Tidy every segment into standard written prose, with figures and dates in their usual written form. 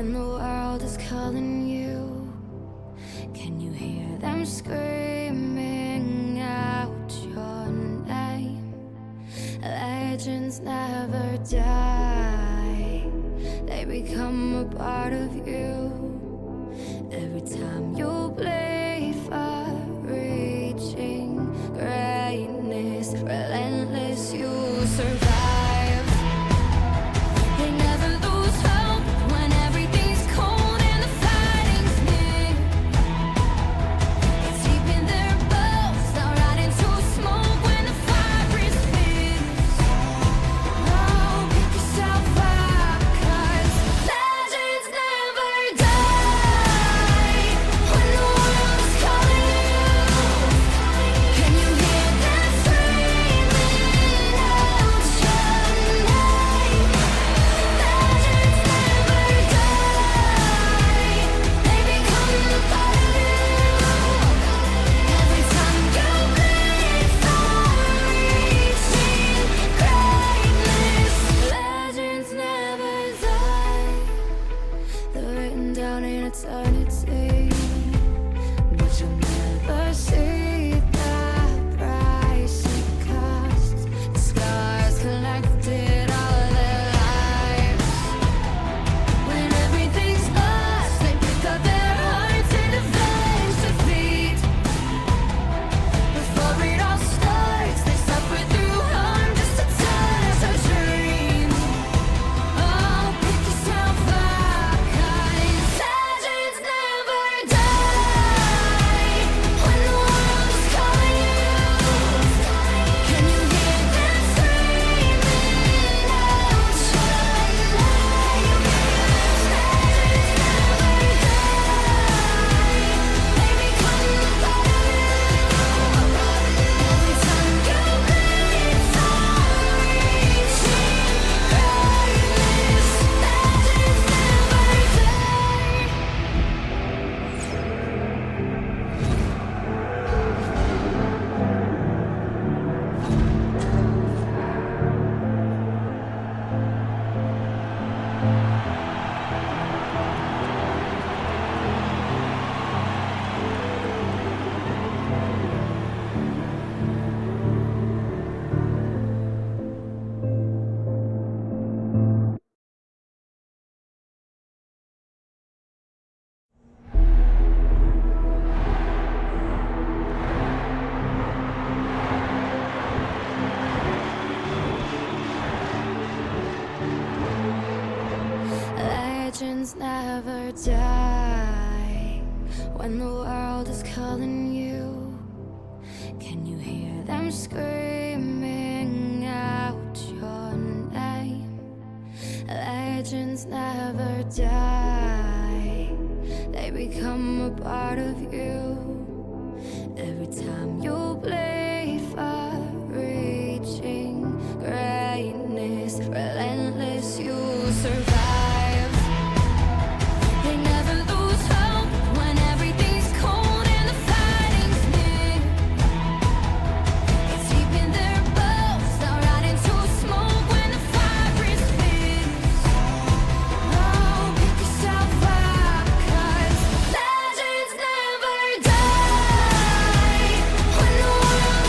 when the world is calling you? Can you hear them screaming out your name? Legends never die, they become a part of you. Every time you play for reaching greatness, relentless, you survive. They never lose hope when everything's cold and the fighting's near. It's deep in their bones, they'll ride into smoke when the fire is fierce. Oh, pick yourself up, 'cause legends never die. When the world is calling you, can you hear them screaming out your name? Legends never die, they become a part of you. Every time you bleed for reaching greatness, legends never die. They're written down in eternity, but you'll never see the price it costs. The scars collected all their lives. When everything's lost, they pick up their hearts and avenge defeat. Before it all starts, they suffer through harm just to touch a dream. Oh, pick yourself up, 'cause legends never die. When the world is calling you, can you hear them screaming out your name? Legends never die, they become a part of you. Every time you bleed for reaching greatness, legends Legends never die. When the world is calling you, can you hear them screaming out your name? Legends never die, they become a part of you. Every time you play for reaching greatness, relentless, you survive. They never lose hope when everything's cold and the fighting's near. It's deep in their bones, they'll ride into smoke when the fire is fierce. Oh, pick yourself up, 'cause legends never die. When the world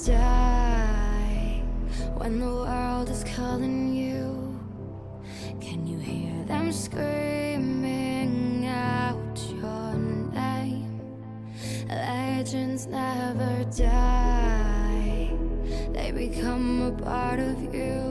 die when the world is calling you. Can you hear them screaming out your name? Legends never die, they become a part of you.